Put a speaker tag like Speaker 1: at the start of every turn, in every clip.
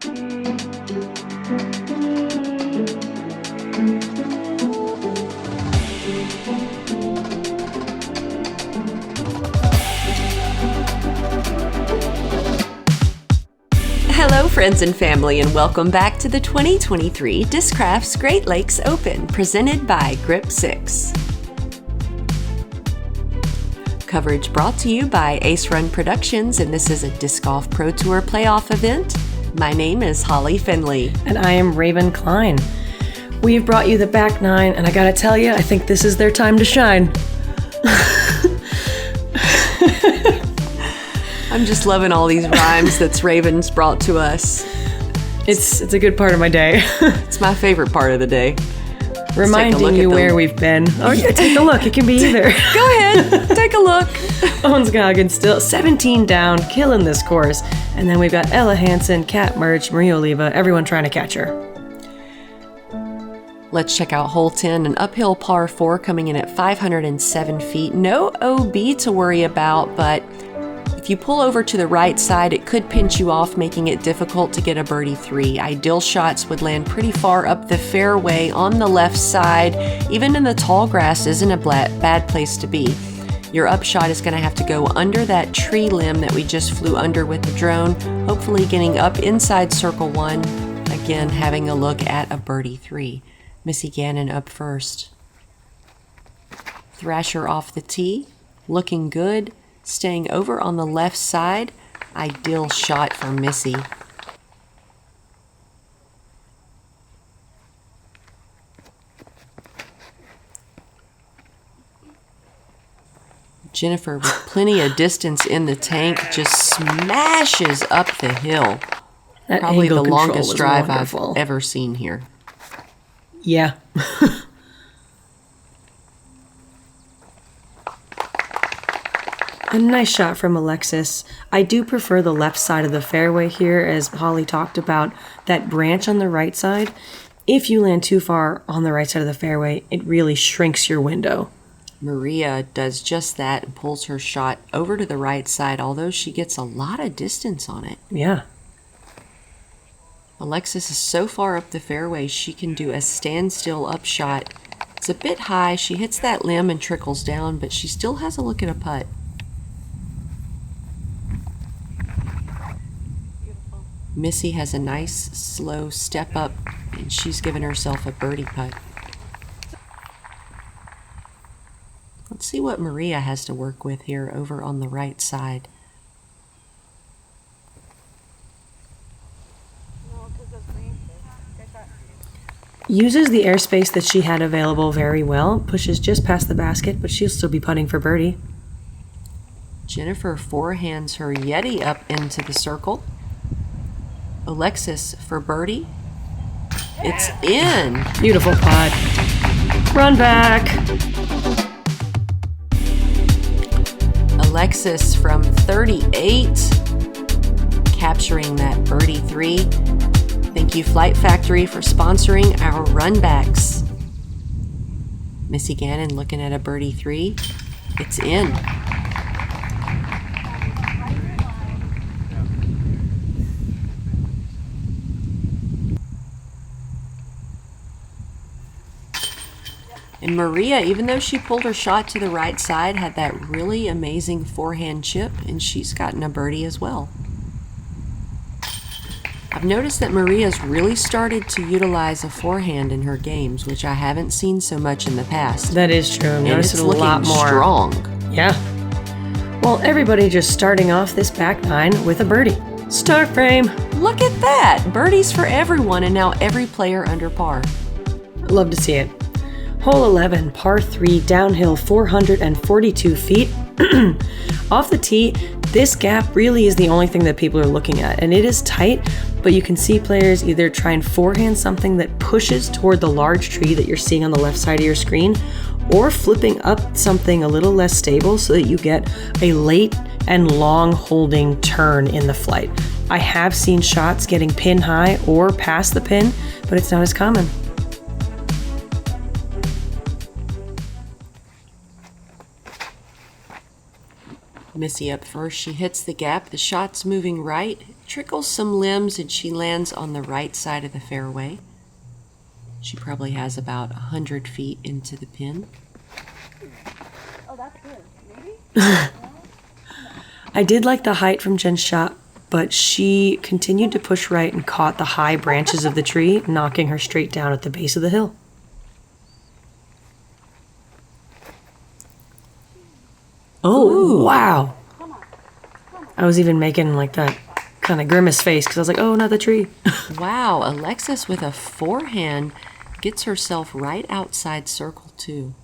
Speaker 1: Hello, friends and family, and welcome back to the 2023 Discraft's Great Lakes Open, presented by Grip 6. Coverage brought to you by Run Productions, and this is a Disc Golf Pro Tour Playoff event. My name is Holly Finley.
Speaker 2: And I am Raven Klein. We've brought you the back nine, and I gotta tell you, I think this is their time to shine.
Speaker 1: I'm just loving all these rhymes that's Raven's brought to us.
Speaker 2: It's a good part of my day.
Speaker 1: It's my favorite part of the day.
Speaker 2: Reminding you where we've been. Oh yeah, take a look. It can be either.
Speaker 1: Go ahead, take a look.
Speaker 2: Owens Goggins still 17 down, killing this course. And then we've got Ella Hansen, Kat Merch, Marie Oliva, everyone trying to catch her.
Speaker 1: Let's check out hole 10, an uphill par 4 coming in at 507 feet. No OB to worry about, but if you pull over to the right side, it could pinch you off, making it difficult to get a birdie 3. Ideal shots would land pretty far up the fairway on the left side. Even in the tall grass isn't a bad place to be. Your upshot is going to have to go under that tree limb that we just flew under with the drone, hopefully getting up inside circle 1. Again, having a look at a birdie 3. Missy Gannon up first. Thrasher off the tee, looking good. Staying over on the left side, ideal shot for Missy. Jennifer, with plenty of distance in the tank, just smashes up the hill.
Speaker 2: That
Speaker 1: Probably the
Speaker 2: angle
Speaker 1: longest drive
Speaker 2: wonderful.
Speaker 1: I've ever seen here.
Speaker 2: Yeah. A nice shot from Alexis. I do prefer the left side of the fairway here, as Holly talked about, that branch on the right side. If you land too far on the right side of the fairway, it really shrinks your window.
Speaker 1: Maria does just that and pulls her shot over to the right side, although she gets a lot of distance on it.
Speaker 2: Yeah.
Speaker 1: Alexis is so far up the fairway, she can do a standstill upshot. It's a bit high. She hits that limb and trickles down, but she still has a look at a putt. Missy has a nice, slow step up, and she's given herself a birdie putt. Let's see what Maria has to work with here over on the right side.
Speaker 2: Uses the airspace that she had available very well, pushes just past the basket, but she'll still be putting for birdie.
Speaker 1: Jennifer forehands her Yeti up into the circle. Alexis for birdie. It's in.
Speaker 2: Beautiful putt. Run back.
Speaker 1: Alexis from 38, capturing that birdie 3. Thank you, Flight Factory, for sponsoring our Run Bagz. Missy Gannon looking at a birdie 3. It's in. And Maria, even though she pulled her shot to the right side, had that really amazing forehand chip, and she's gotten a birdie as well. I've noticed that Maria's really started to utilize a forehand in her games, which I haven't seen so much in the past.
Speaker 2: That is true. I've noticed it a lot more.
Speaker 1: Strong.
Speaker 2: Yeah. Well, everybody just starting off this back nine with a birdie. Start frame.
Speaker 1: Look at that. Birdies for everyone, and now every player under par.
Speaker 2: Love to see it. Hole 11, par 3, downhill 442 feet. Off the tee, this gap really is the only thing that people are looking at, and it is tight, but you can see players either try and forehand something that pushes toward the large tree that you're seeing on the left side of your screen, or flipping up something a little less stable so that you get a late and long holding turn in the flight. I have seen shots getting pin high or past the pin, but it's not as common.
Speaker 1: Missy up first. She hits the gap. The shot's moving right. trickles some limbs and she lands on the right side of the fairway. She probably has about 100 feet into the pin.
Speaker 3: Oh, that's good. Maybe?
Speaker 2: I did like the height from Jen's shot, but she continued to push right and caught the high branches of the tree, knocking her straight down at the base of the hill. Oh, ooh. Wow. I was even making like that kind of grimace face because I was like, oh, not the tree.
Speaker 1: Wow, Alexis with a forehand gets herself right outside circle 2.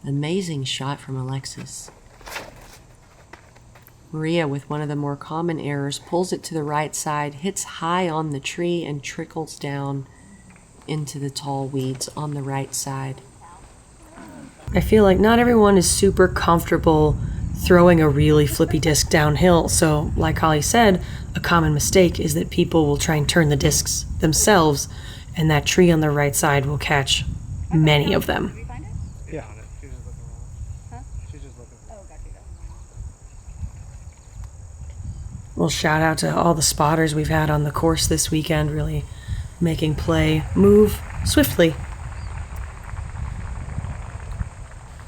Speaker 1: Amazing shot from Alexis. Maria, with one of the more common errors, pulls it to the right side, hits high on the tree, and trickles down into the tall weeds on the right side.
Speaker 2: I feel like not everyone is super comfortable throwing a really flippy disc downhill, so like Holly said, a common mistake is that people will try and turn the discs themselves, and that tree on the right side will catch many of them.
Speaker 3: Did we find it?
Speaker 4: Yeah. She's just looking around.
Speaker 3: Huh?
Speaker 4: She's just looking around.
Speaker 3: Oh, gotcha.
Speaker 2: Well, shout out to all the spotters we've had on the course this weekend, really making play move swiftly.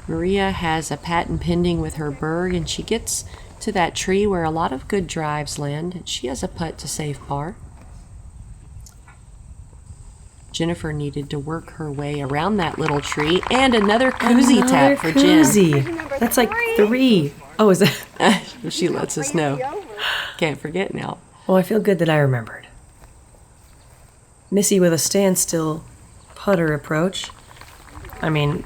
Speaker 1: Maria has a patent pending with her berg, and she gets to that tree where a lot of good drives land. She has a putt to save par. Jennifer needed to work her way around that little tree, and another koozie tap for Jen.
Speaker 2: Koozie. That's like 3. Oh, is that?
Speaker 1: She lets us know. Can't forget now.
Speaker 2: Well, I feel good that I remembered. Missy with a standstill putter approach. I mean,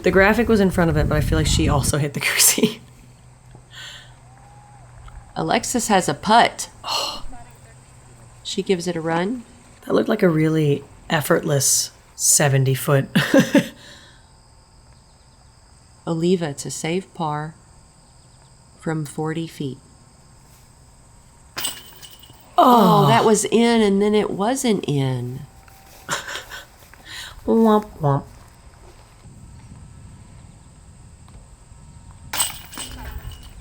Speaker 2: the graphic was in front of it, but I feel like she also hit the koozie.
Speaker 1: Alexis has a putt. She gives it a run.
Speaker 2: That looked like a really effortless 70-foot.
Speaker 1: Oliva to save par from 40 feet. Oh, that was in, and then it wasn't in.
Speaker 2: Womp womp.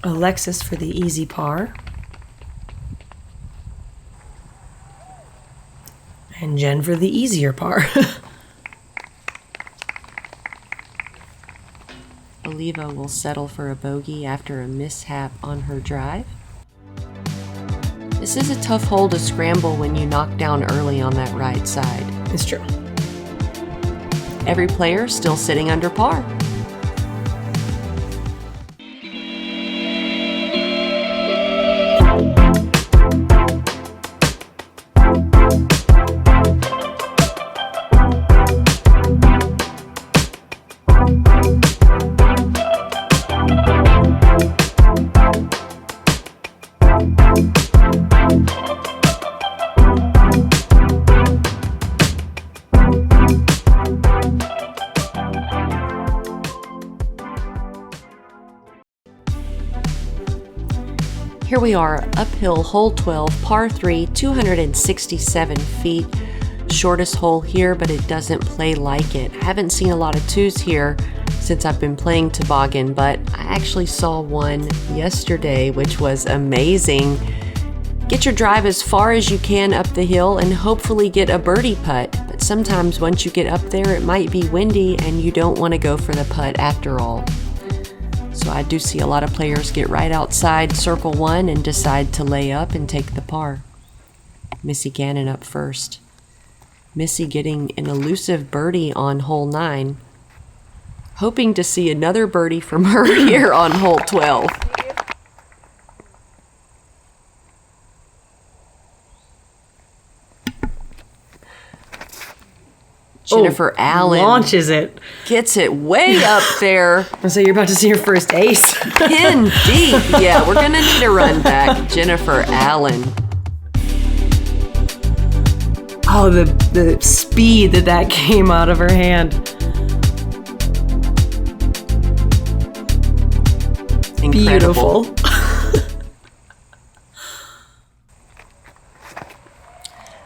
Speaker 2: Alexis for the easy par. And Jen for the easier par.
Speaker 1: Oliva will settle for a bogey after a mishap on her drive. This is a tough hole to scramble when you knock down early on that right side.
Speaker 2: It's true.
Speaker 1: Every player still sitting under par. Here we are, uphill, hole 12, par 3, 267 feet. Shortest hole here, but it doesn't play like it. I haven't seen a lot of 2s here since I've been playing Toboggan, but I actually saw one yesterday, which was amazing. Get your drive as far as you can up the hill and hopefully get a birdie putt. But sometimes once you get up there, it might be windy and you don't want to go for the putt after all. So I do see a lot of players get right outside circle 1 and decide to lay up and take the par. Missy Gannon up first. Missy getting an elusive birdie on hole 9. Hoping to see another birdie from her here on hole 12. Jennifer Allen
Speaker 2: launches it.
Speaker 1: Gets it way up there.
Speaker 2: So you're about to see your first ace.
Speaker 1: Pin deep. Yeah, we're going to need a run back. Jennifer Allen.
Speaker 2: Oh, the speed that came out of her hand.
Speaker 1: Incredible.
Speaker 2: Beautiful.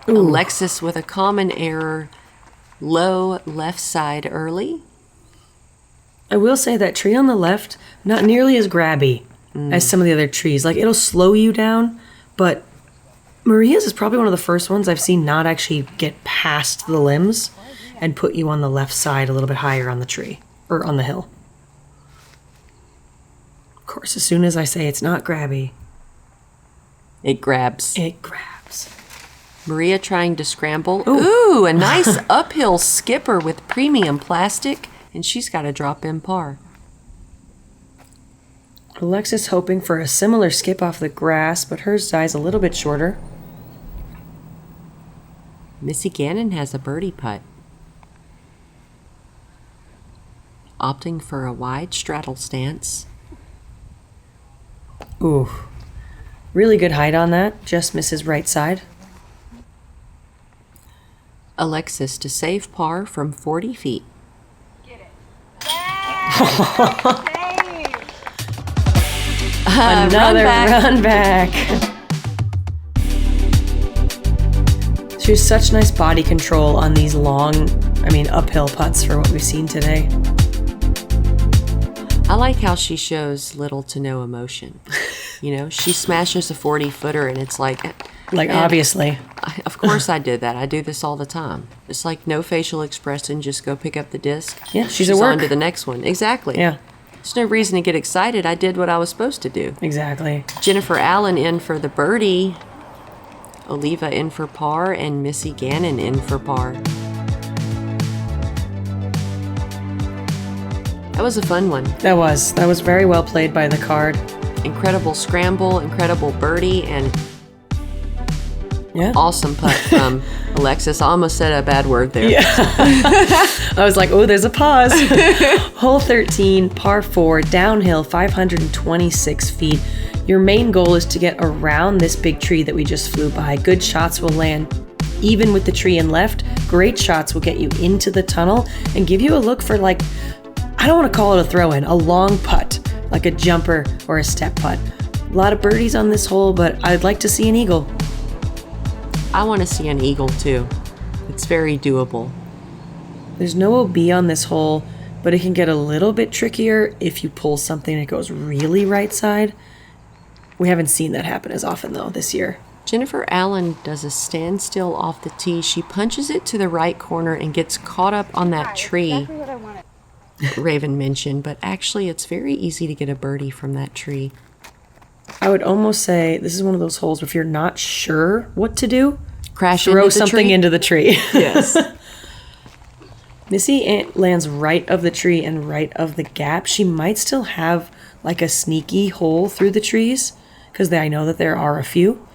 Speaker 1: Alexis with a common error. Low left side early.
Speaker 2: I will say that tree on the left, not nearly as grabby as some of the other trees. Like, it'll slow you down, but Maria's is probably one of the first ones I've seen not actually get past the limbs and put you on the left side a little bit higher on the tree, or on the hill. Of course, as soon as I say it's not grabby,
Speaker 1: It grabs.
Speaker 2: it grabs.
Speaker 1: Maria trying to scramble. Ooh, a nice uphill skipper with premium plastic, and she's got a drop in par.
Speaker 2: Alexis hoping for a similar skip off the grass, but hers dies a little bit shorter.
Speaker 1: Missy Gannon has a birdie putt. Opting for a wide straddle stance.
Speaker 2: Ooh. Really good height on that. Just misses right side.
Speaker 1: Alexis to save par from 40 feet.
Speaker 2: Another run back. She has such nice body control on these long, uphill putts for what we've seen today.
Speaker 1: I like how she shows little to no emotion. You know, she smashes a 40-footer and it's like...
Speaker 2: Obviously.
Speaker 1: Of course I did that. I do this all the time. It's like no facial expression, just go pick up the disc.
Speaker 2: Yeah, she's at work.
Speaker 1: on to the next one. Exactly.
Speaker 2: Yeah,
Speaker 1: There's no reason to get excited. I did what I was supposed to do.
Speaker 2: exactly.
Speaker 1: Jennifer Allen in for the birdie. Oliva in for par, and Missy Gannon in for par. That was a fun one.
Speaker 2: That was very well played by the card.
Speaker 1: Incredible scramble, incredible birdie, and
Speaker 2: Yeah.
Speaker 1: awesome putt from Alexis. I almost said a bad word there.
Speaker 2: Yeah. I was like, oh, there's a pause. Hole 13, par 4, downhill, 526 feet. Your main goal is to get around this big tree that we just flew by. Good shots will land even with the tree in left. Great shots will get you into the tunnel and give you a look for, like, I don't want to call it a throw-in, a long putt, like a jumper or a step putt. A lot of birdies on this hole, but I'd like to see an eagle.
Speaker 1: I want to see an eagle too. It's very doable.
Speaker 2: There's no OB on this hole, but it can get a little bit trickier if you pull something that goes really right side. We haven't seen that happen as often, though, this year.
Speaker 1: Jennifer Allen does a standstill off the tee. She punches it to the right corner and gets caught up on that tree
Speaker 3: Exactly what I wanted.
Speaker 1: Raven mentioned, but actually it's very easy to get a birdie from that tree.
Speaker 2: I would almost say this is one of those holes where if you're not sure what to do,
Speaker 1: Crash
Speaker 2: throw
Speaker 1: into the
Speaker 2: something
Speaker 1: tree.
Speaker 2: into the tree.
Speaker 1: Yes.
Speaker 2: Missy lands right of the tree and right of the gap. She might still have like a sneaky hole through the trees because I know that there are a few.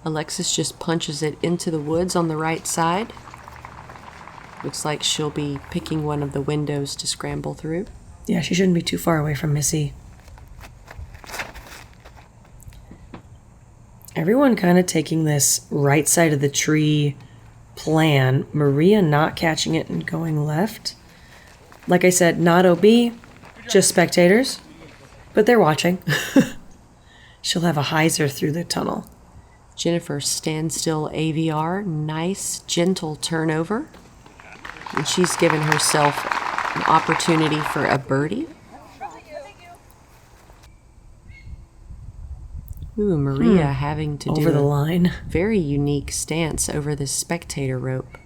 Speaker 1: Alexis just punches it into the woods on the right side. Looks like she'll be picking one of the windows to scramble through.
Speaker 2: Yeah, she shouldn't be too far away from Missy. Everyone kind of taking this right side of the tree plan. Maria not catching it and going left. Like I said, not OB, just spectators. But they're watching. She'll have a hyzer through the tunnel.
Speaker 1: Jennifer standstill AVR. Nice, gentle turnover. And she's given herself an opportunity for a birdie. Ooh, Maria having to do
Speaker 2: Over the
Speaker 1: a
Speaker 2: line.
Speaker 1: very unique stance over the spectator rope.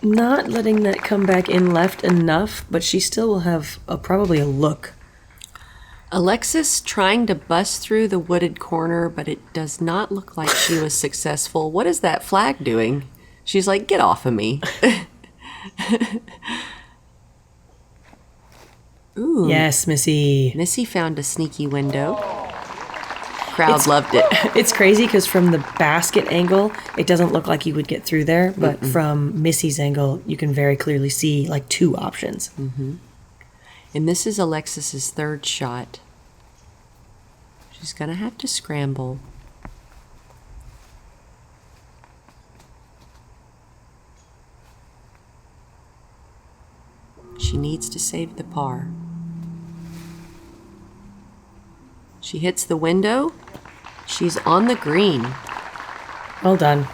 Speaker 2: Not letting that come back in left enough, but she still will have probably a look.
Speaker 1: Alexis trying to bust through the wooded corner, but it does not look like she was successful. What is that flag doing? She's like, get off of me. Ooh.
Speaker 2: Yes, Missy.
Speaker 1: Missy found a sneaky window. Crowd loved it.
Speaker 2: It's crazy because from the basket angle, it doesn't look like you would get through there, but from Missy's angle, you can very clearly see like two options.
Speaker 1: And this is Alexis's third shot. She's gonna have to scramble. She needs to save the par. She hits the window. She's on the green.
Speaker 2: Well done.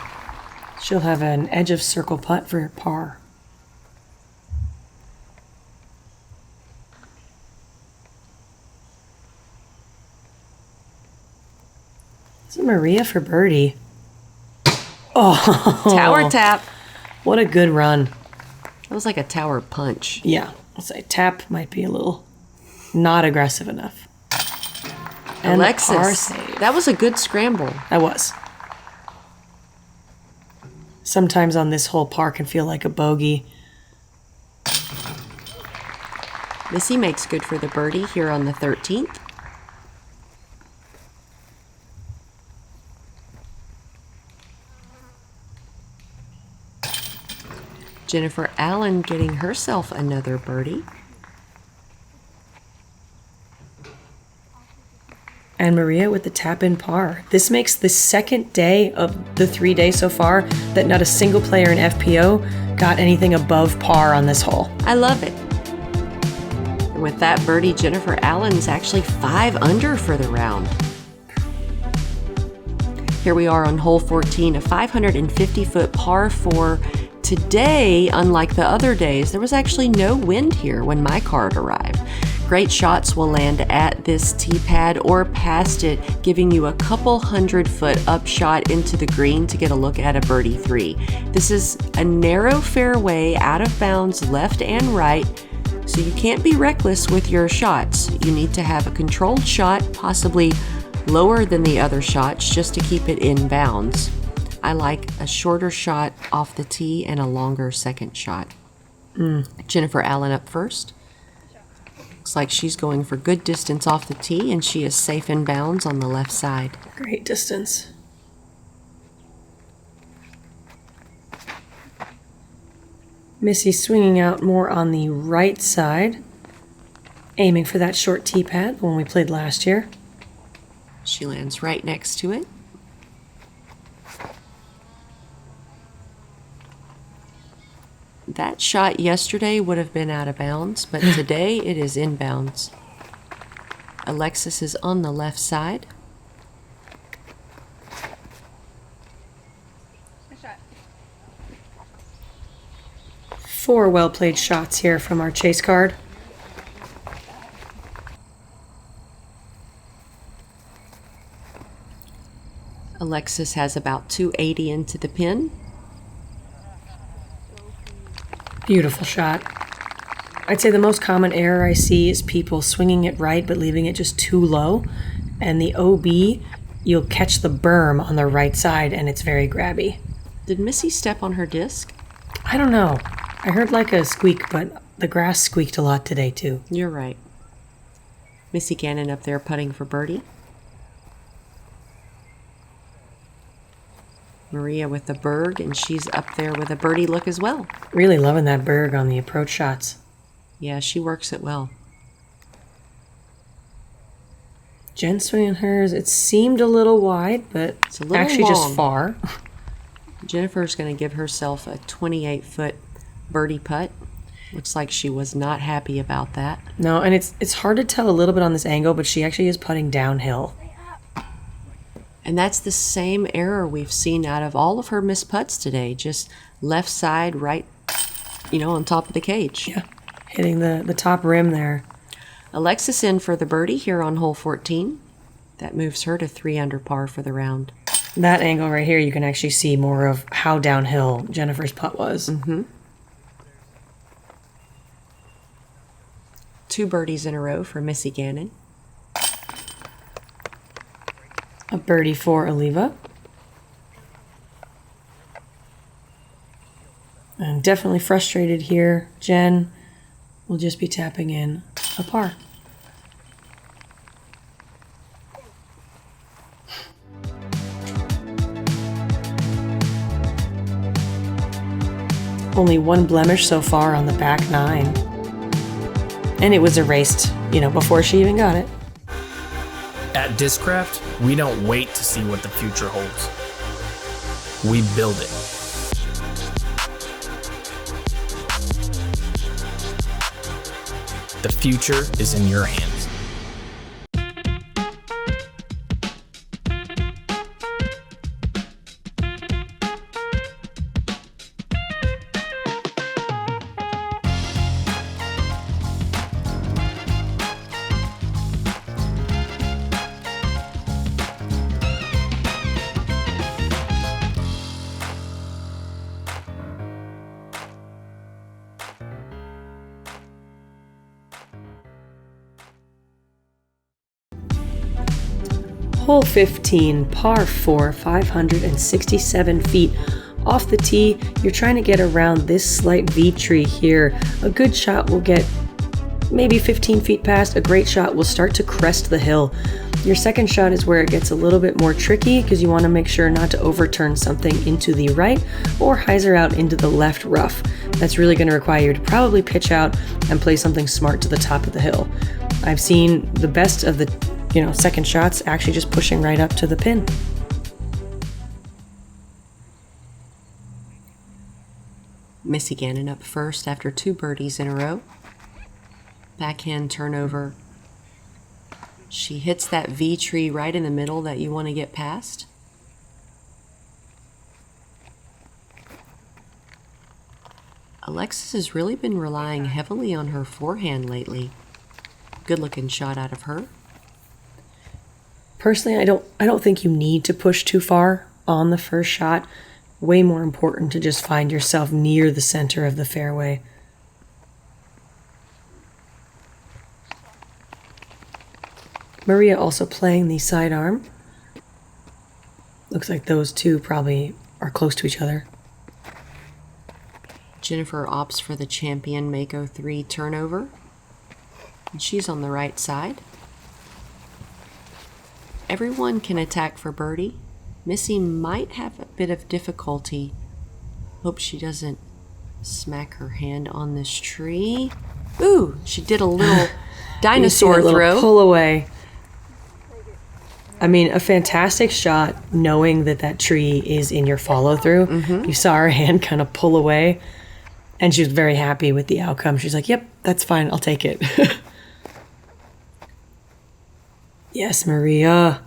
Speaker 2: She'll have an edge of circle putt for par. It's Maria for birdie. Oh,
Speaker 1: Tower tap.
Speaker 2: What a good run.
Speaker 1: That was like a tower punch.
Speaker 2: Yeah, I'll say tap might be a little not aggressive enough. And
Speaker 1: Alexis,
Speaker 2: par save.
Speaker 1: that was a good scramble.
Speaker 2: That was. Sometimes on this hole, par can feel like a bogey.
Speaker 1: Missy makes good for the birdie here on the 13th. Jennifer Allen getting herself another birdie.
Speaker 2: And Maria with the tap-in par. This makes the second day of the 3 days so far that not a single player in FPO got anything above par on this hole.
Speaker 1: I love it. And with that birdie, Jennifer Allen's actually 5 under for the round. Here we are on hole 14, a 550-foot par 4. Today, unlike the other days, there was actually no wind here when my card arrived. Great shots will land at this tee pad or past it, giving you a couple 100-foot upshot into the green to get a look at a birdie 3. This is a narrow fairway, out of bounds left and right, so you can't be reckless with your shots. You need to have a controlled shot, possibly lower than the other shots, just to keep it in bounds. I like a shorter shot off the tee and a longer second shot. Jennifer Allen up first. Looks like she's going for good distance off the tee, and she is safe in bounds on the left side.
Speaker 2: Great distance. Missy swinging out more on the right side, aiming for that short tee pad when we played last year.
Speaker 1: She lands right next to it. That shot yesterday would have been out of bounds, but today it is in bounds. Alexis is on the left side.
Speaker 3: Good shot.
Speaker 2: 4 well-played shots here from our chase card.
Speaker 1: Alexis has about 280 into the pin.
Speaker 2: Beautiful shot. I'd say the most common error I see is people swinging it right but leaving it just too low. And the OB, you'll catch the berm on the right side and it's very grabby.
Speaker 1: Did Missy step on her disc?
Speaker 2: I don't know. I heard like a squeak, but the grass squeaked a lot today too.
Speaker 1: You're right. Missy Gannon up there putting for birdie. Maria with the berg, and she's up there with a birdie look as well.
Speaker 2: Really loving that berg on the approach shots.
Speaker 1: Yeah, she works it well.
Speaker 2: Jen swinging hers. It seemed a little wide, but
Speaker 1: It's a little
Speaker 2: actually
Speaker 1: long.
Speaker 2: just far.
Speaker 1: Jennifer's going to give herself a 28-foot birdie putt. Looks like she was not happy about that.
Speaker 2: No, and it's hard to tell a little bit on this angle, but she actually is putting downhill.
Speaker 1: And that's the same error we've seen out of all of her missed putts today. Just left side, right, on top of the cage.
Speaker 2: Yeah, hitting the top rim there.
Speaker 1: Alexis in for the birdie here on hole 14. That moves her to 3 under par for the round.
Speaker 2: That angle right here, you can actually see more of how downhill Jennifer's putt was.
Speaker 1: 2 birdies in a row for Missy Gannon.
Speaker 2: A birdie for Oliva. And definitely frustrated here. Jen will just be tapping in a par. Only 1 blemish so far on the back 9. And it was erased, before she even got it.
Speaker 5: At Discraft, we don't wait to see what the future holds. We build it. The future is in your hands.
Speaker 2: Hole 15, par 4, 567 feet. Off the tee, you're trying to get around this slight V tree here. A good shot will get maybe 15 feet past. A great shot will start to crest the hill. Your second shot is where it gets a little bit more tricky because you want to make sure not to overturn something into the right or hyzer out into the left rough. That's really going to require you to probably pitch out and play something smart to the top of the hill. I've seen the best of the, second shots actually just pushing right up to the pin.
Speaker 1: Missy Gannon up first after 2 birdies in a row. Backhand turnover. She hits that V tree right in the middle that you want to get past. Alexis has really been relying heavily on her forehand lately. Good looking shot out of her.
Speaker 2: Personally, I don't think you need to push too far on the first shot. Way more important to just find yourself near the center of the fairway. Maria also playing the sidearm. Looks like those two probably are close to each other.
Speaker 1: Jennifer opts for the champion Mako 3 turnover. And she's on the right side. Everyone can attack for birdie. Missy might have a bit of difficulty. Hope she doesn't smack her hand on this tree. Ooh, she did a little dinosaur throw.
Speaker 2: Pull away. I mean, a fantastic shot knowing that tree is in your follow through. Mm-hmm. You saw her hand kind of pull away and she was very happy with the outcome. She's like, yep, that's fine. I'll take it. Yes, Maria.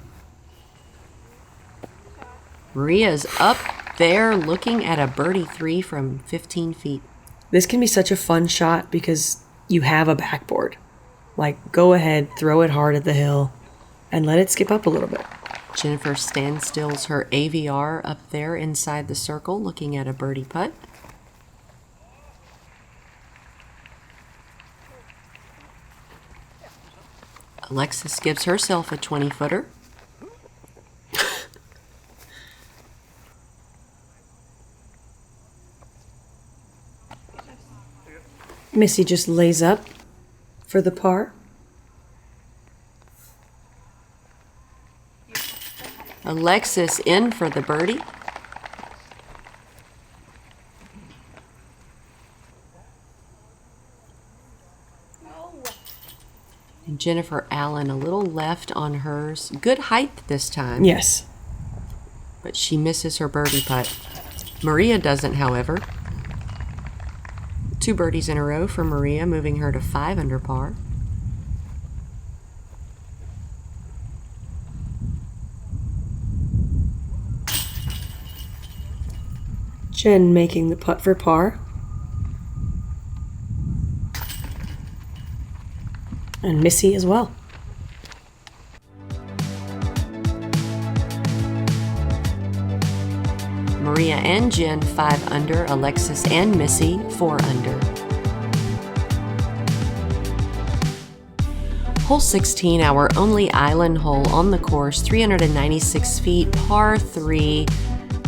Speaker 1: Maria's up there looking at a birdie 3 from 15 feet.
Speaker 2: This can be such a fun shot because you have a backboard. Like, go ahead, throw it hard at the hill, and let it skip up a little bit.
Speaker 1: Jennifer standstills her AVR up there inside the circle looking at a birdie putt. Alexis gives herself a 20-footer.
Speaker 2: Missy just lays up for the par.
Speaker 1: Alexis in for the birdie. And Jennifer Allen a little left on hers. Good height this time.
Speaker 2: Yes.
Speaker 1: But she misses her birdie putt. Maria doesn't, however. 2 birdies in a row for Maria, moving her to 5 under par.
Speaker 2: Jen making the putt for par. And Missy as well.
Speaker 1: Maria and Jen 5 under, Alexis and Missy 4 under. Hole 16, our only island hole on the course, 396 feet, par 3.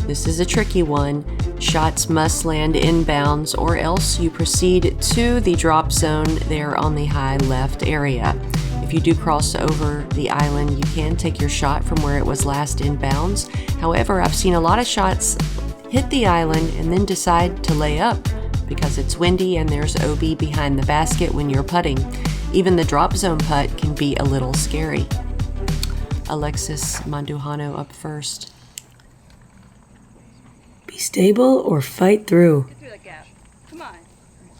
Speaker 1: This is a tricky one. Shots must land inbounds or else you proceed to the drop zone there on the high left area. If you do cross over the island, you can take your shot from where it was last inbounds. However, I've seen a lot of shots hit the island and then decide to lay up because it's windy and there's OB behind the basket when you're putting. Even the drop zone putt can be a little scary. Alexis Mandujano up first.
Speaker 2: Be stable or fight through.
Speaker 3: Get through that gap. Come on.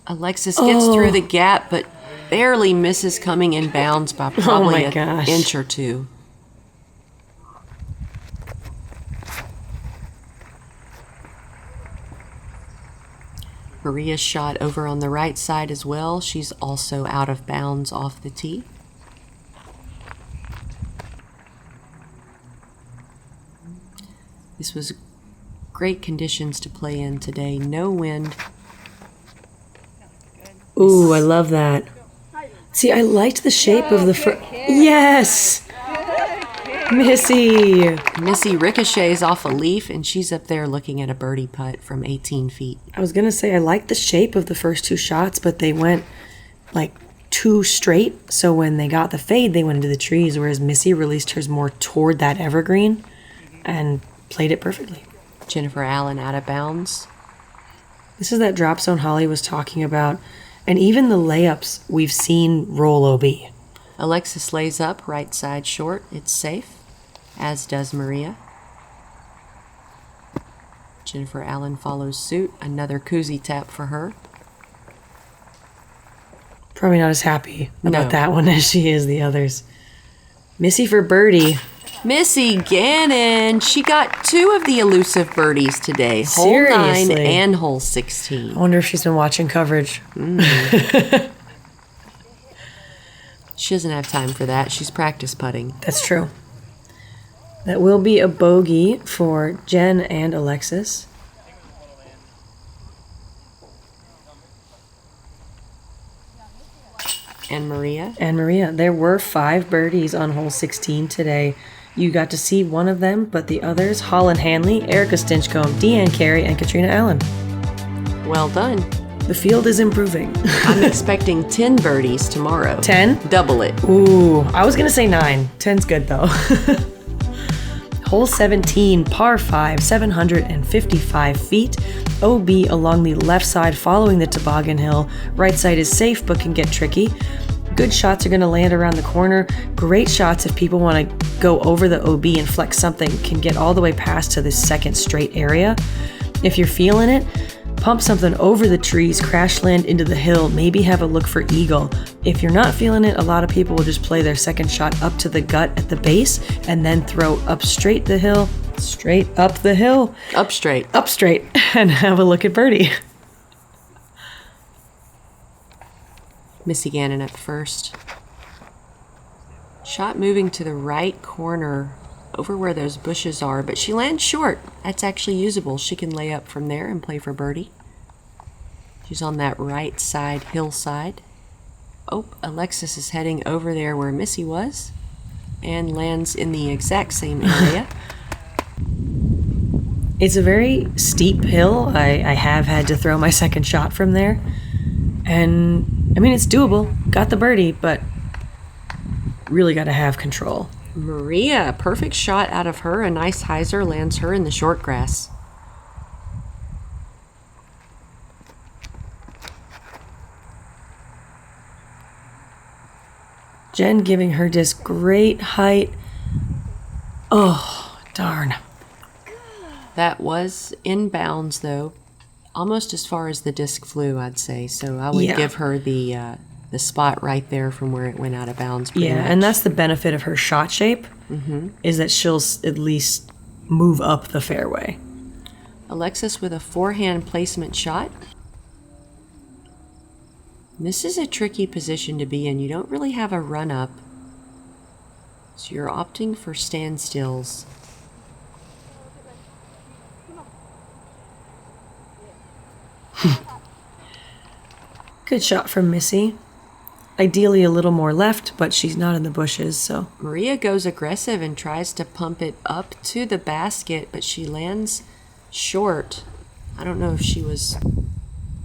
Speaker 1: Alexis gets through the gap, but barely misses coming in bounds by probably an inch or 2. Maria's shot over on the right side as well. She's also out of bounds off the tee. This was great conditions to play in today. No wind.
Speaker 2: Ooh, I love that. See, I liked the shape of the Yes! Missy.
Speaker 1: Missy ricochets off a leaf, and she's up there looking at a birdie putt from 18 feet.
Speaker 2: I was going to say, I like the shape of the first two shots, but they went like too straight. So when they got the fade, they went into the trees, whereas Missy released hers more toward that evergreen and played it perfectly.
Speaker 1: Jennifer Allen out of bounds.
Speaker 2: This is that drop zone Holly was talking about. And even the layups we've seen roll OB.
Speaker 1: Alexis lays up, right side short. It's safe, as does Maria. Jennifer Allen follows suit. Another koozie tap for her.
Speaker 2: Probably not as happy about
Speaker 1: No.
Speaker 2: that one as she is the others. Missy for birdie.
Speaker 1: Missy Gannon. She got 2 of the elusive birdies today. Hole 9
Speaker 2: Seriously?
Speaker 1: and hole 16.
Speaker 2: I wonder if she's been watching coverage.
Speaker 1: She doesn't have time for that. She's practice putting.
Speaker 2: That's true. That will be a bogey for Jen and Alexis.
Speaker 1: And Maria.
Speaker 2: And Maria. There were 5 birdies on hole 16 today. You got to see one of them, but the others, Holland Hanley, Erica Stinchcomb, Deanne Carey, and Katrina Allen.
Speaker 1: Well done.
Speaker 2: The field is improving.
Speaker 1: I'm expecting 10 birdies tomorrow.
Speaker 2: 10?
Speaker 1: Double it.
Speaker 2: Ooh, I was going to say 9. 10's good, though. Hole 17, par 5, 755 feet. OB along the left side following the toboggan hill. Right side is safe but can get tricky. Good shots are going to land around the corner. Great shots if people want to go over the OB and flex something, can get all the way past to this second straight area. If you're feeling it, pump something over the trees, crash land into the hill, maybe have a look for eagle. If you're not feeling it, a lot of people will just play their second shot up to the gut at the base and then throw up straight the hill, straight up the hill,
Speaker 1: Up straight.
Speaker 2: up straight, and have a look at birdie.
Speaker 1: Missy Gannon up first. Shot moving to the right corner over where those bushes are, but she lands short. That's actually usable. She can lay up from there and play for birdie. She's on that right side hillside. Oh, Alexis is heading over there where Missy was and lands in the exact same area.
Speaker 2: It's a very steep hill. I have had to throw my second shot from there. And, I mean, it's doable. Got the birdie, but really got to have control.
Speaker 1: Maria, perfect shot out of her. A nice hyzer lands her in the short grass.
Speaker 2: Jen giving her disc great height. Oh, darn.
Speaker 1: That was in bounds, though, almost as far as the disc flew, I'd say. So I would
Speaker 2: Yeah.
Speaker 1: give her the spot right there from where it went out of bounds. pretty
Speaker 2: Yeah,
Speaker 1: much.
Speaker 2: and that's the benefit of her shot shape, is that she'll at least move up the fairway.
Speaker 1: Alexis with a forehand placement shot. This is a tricky position to be in. You don't really have a run up, so you're opting for standstills.
Speaker 2: Good shot from Missy. Ideally a little more left, but she's not in the bushes, so.
Speaker 1: Maria goes aggressive and tries to pump it up to the basket, but she lands short. I don't know if she was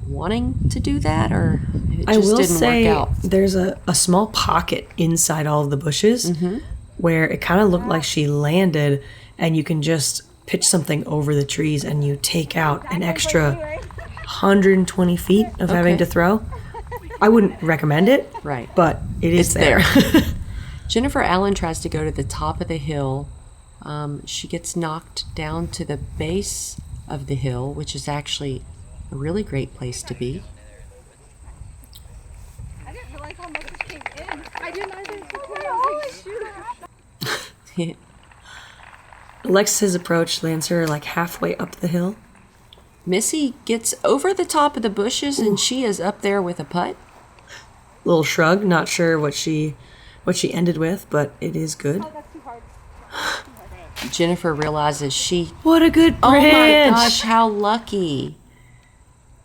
Speaker 1: wanting to do that or if it
Speaker 2: I
Speaker 1: just
Speaker 2: will
Speaker 1: didn't
Speaker 2: say
Speaker 1: work out.
Speaker 2: there's a small pocket inside all of the bushes where it kind of looked like she landed, and you can just pitch something over the trees and you take out an extra 120 feet of having
Speaker 1: Okay.
Speaker 2: to throw. I wouldn't recommend it,
Speaker 1: Right.
Speaker 2: but it is
Speaker 1: It's
Speaker 2: there.
Speaker 1: Jennifer Allen tries to go to the top of the hill. She gets knocked down to the base of the hill, which is actually a really great place to be.
Speaker 3: I didn't realize how much it came in. I didn't either. Holy shoot.
Speaker 2: Alexis's approach lands her like halfway up the hill.
Speaker 1: Missy gets over the top of the bushes and she is up there with a putt.
Speaker 2: Little shrug, not sure what she ended with, but it is good.
Speaker 3: Oh, that's too hard.
Speaker 1: Jennifer realizes she...
Speaker 2: What a good
Speaker 1: Oh
Speaker 2: branch!
Speaker 1: my gosh, how lucky.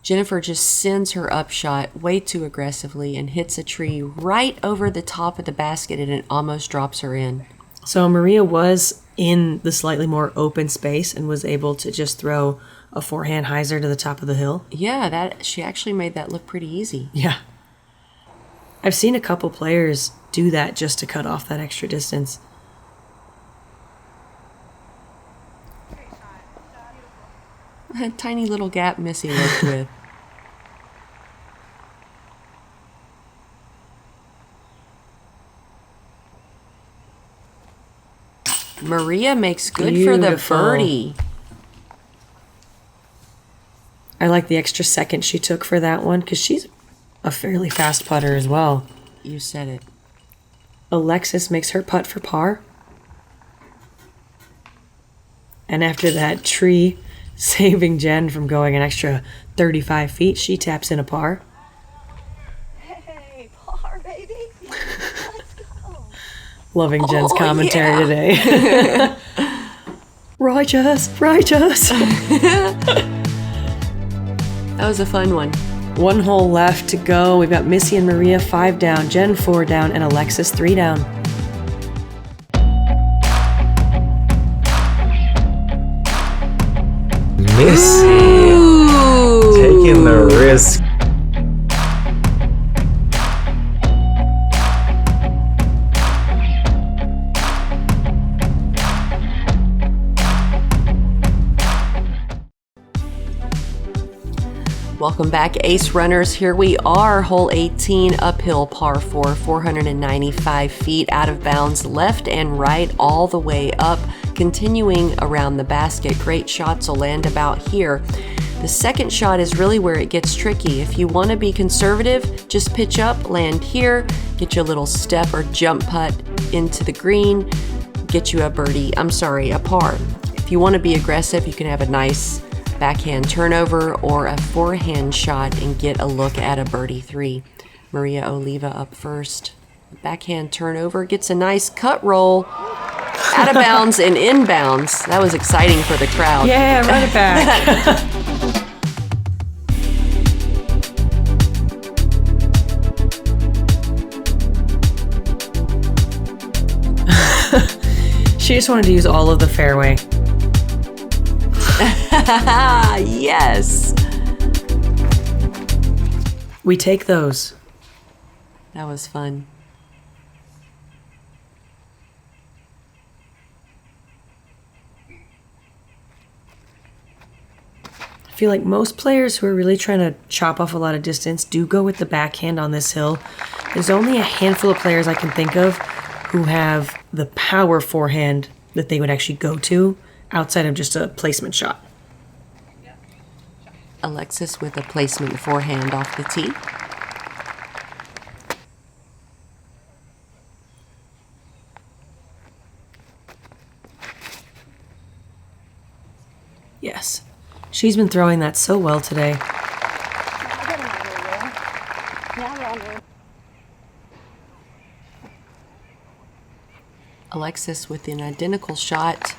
Speaker 1: Jennifer just sends her upshot way too aggressively and hits a tree right over the top of the basket, and it almost drops her in.
Speaker 2: So Maria was in the slightly more open space and was able to just throw a forehand hyzer to the top of the hill.
Speaker 1: Yeah, she actually made that look pretty easy.
Speaker 2: Yeah. I've seen a couple players do that just to cut off that extra distance.
Speaker 1: A tiny little gap Missy worked with. Maria makes good for the
Speaker 2: Beautiful.
Speaker 1: birdie.
Speaker 2: I like the extra second she took for that one because she's a fairly fast putter as well.
Speaker 1: You said it.
Speaker 2: Alexis makes her putt for par. And after that tree saving Jen from going an extra 35 feet, she taps in a par.
Speaker 3: Hey, par, baby. Let's go.
Speaker 2: Loving Jen's
Speaker 1: Oh,
Speaker 2: commentary
Speaker 1: yeah.
Speaker 2: today. Righteous, righteous.
Speaker 1: That was a fun one.
Speaker 2: One hole left to go. We've got Missy and Maria 5 down, Jen 4 down, and Alexis 3 down.
Speaker 5: Missy taking the risk.
Speaker 1: Welcome back, Ace Runners. Here we are, hole 18, uphill par 4, 495 feet, out of bounds, left and right, all the way up, continuing around the basket. Great shots will land about here. The second shot is really where it gets tricky. If you want to be conservative, just pitch up, land here, get you a little step or jump putt into the green, get you a birdie, a par. If you want to be aggressive, you can have a nice backhand turnover or a forehand shot and get a look at a birdie 3. Maria Oliva up first. Backhand turnover, gets a nice cut roll, out of bounds and inbounds. That was exciting for the crowd.
Speaker 2: Yeah, run it back. She just wanted to use all of the fairway.
Speaker 1: Yes.
Speaker 2: We take those.
Speaker 1: That was fun.
Speaker 2: I feel like most players who are really trying to chop off a lot of distance do go with the backhand on this hill. There's only a handful of players I can think of who have the power forehand that they would actually go to outside of just a placement shot.
Speaker 1: Alexis with a placement forehand off the tee.
Speaker 2: Yes. She's been throwing that so well today.
Speaker 1: Alexis with an identical shot.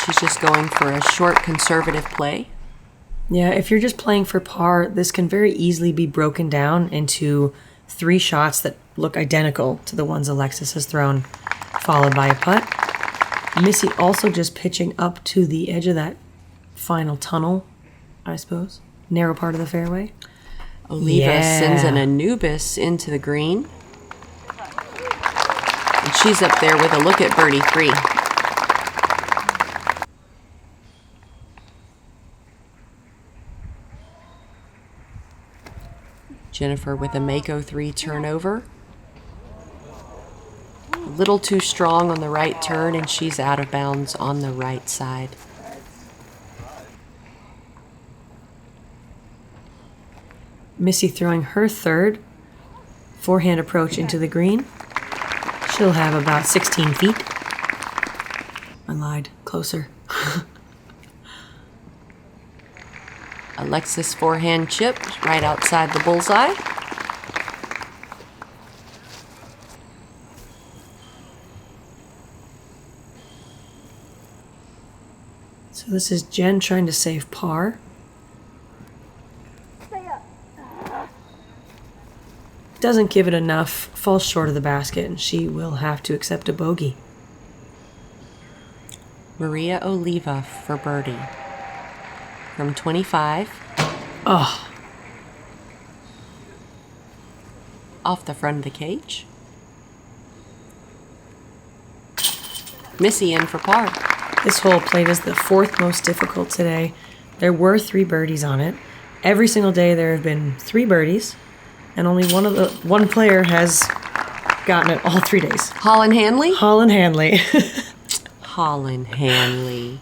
Speaker 1: She's just going for a short conservative play.
Speaker 2: Yeah, if you're just playing for par, this can very easily be broken down into 3 shots that look identical to the ones Alexis has thrown, followed by a putt. Missy also just pitching up to the edge of that final tunnel, I suppose. Narrow part of the fairway.
Speaker 1: Oliva sends an Anubis into the green. And she's up there with a look at birdie 3. Jennifer with a Mako 3 turnover. A little too strong on the right turn, and she's out of bounds on the right side.
Speaker 2: Missy throwing her third forehand approach into the green. She'll have about 16 feet. I lied. Closer.
Speaker 1: Alexis forehand chip right outside the bullseye.
Speaker 2: So this is Jen trying to save par. Doesn't give it enough, falls short of the basket, and she will have to accept a bogey.
Speaker 1: Maria Oliva for birdie. From 25.
Speaker 2: Oh,
Speaker 1: Off the front of the cage. Missy in for par.
Speaker 2: this hole played as the 4th most difficult today. There were 3 birdies on it. Every single day there have been 3 birdies, and only one player has gotten it all 3 days.
Speaker 1: Holland Hanley?
Speaker 2: Holland Hanley.
Speaker 1: Holland Hanley.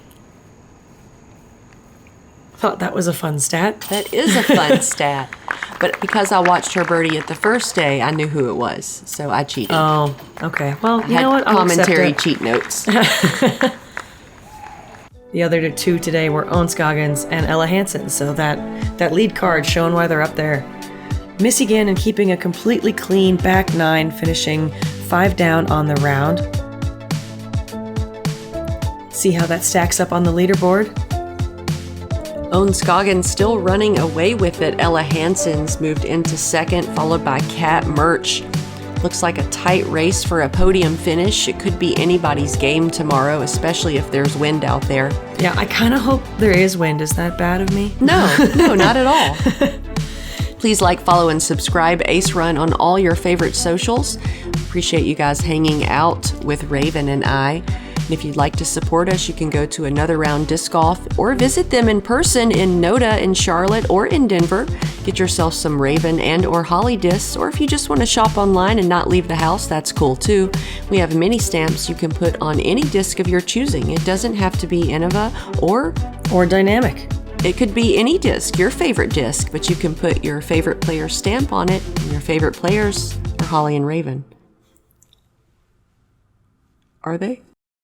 Speaker 2: Thought that was a fun stat.
Speaker 1: That is a fun stat. But because I watched her birdie at the first day, I knew who it was. So I cheated.
Speaker 2: Oh, okay. Well, you
Speaker 1: Had
Speaker 2: know what? I'll accept
Speaker 1: commentary
Speaker 2: it.
Speaker 1: cheat notes.
Speaker 2: The other 2 today were Owen Scoggins and Ella Hansen, so that lead card showing why they're up there. Missy Gannon keeping a completely clean back 9, finishing 5 down on the round. See how that stacks up on the leaderboard?
Speaker 1: Owen Scoggins still running away with it. Ella Hansen's moved into second, followed by Kat Murch. Looks like a tight race for a podium finish. It could be anybody's game tomorrow, especially if there's wind out there.
Speaker 2: Yeah, I kind of hope there is wind. Is that bad of me?
Speaker 1: No, not at all. Please like, follow, and subscribe Ace Run on all your favorite socials. Appreciate you guys hanging out with Raven and I. And if you'd like to support us, you can go to Another Round Disc Golf or visit them in person in Noda, in Charlotte, or in Denver. Get yourself some Raven and or Holly discs, or if you just want to shop online and not leave the house, that's cool too. We have mini stamps you can put on any disc of your choosing. It doesn't have to be Innova or
Speaker 2: Dynamic.
Speaker 1: it could be any disc, your favorite disc, but you can put your favorite player's stamp on it, and your favorite players are Holly and Raven. Are they?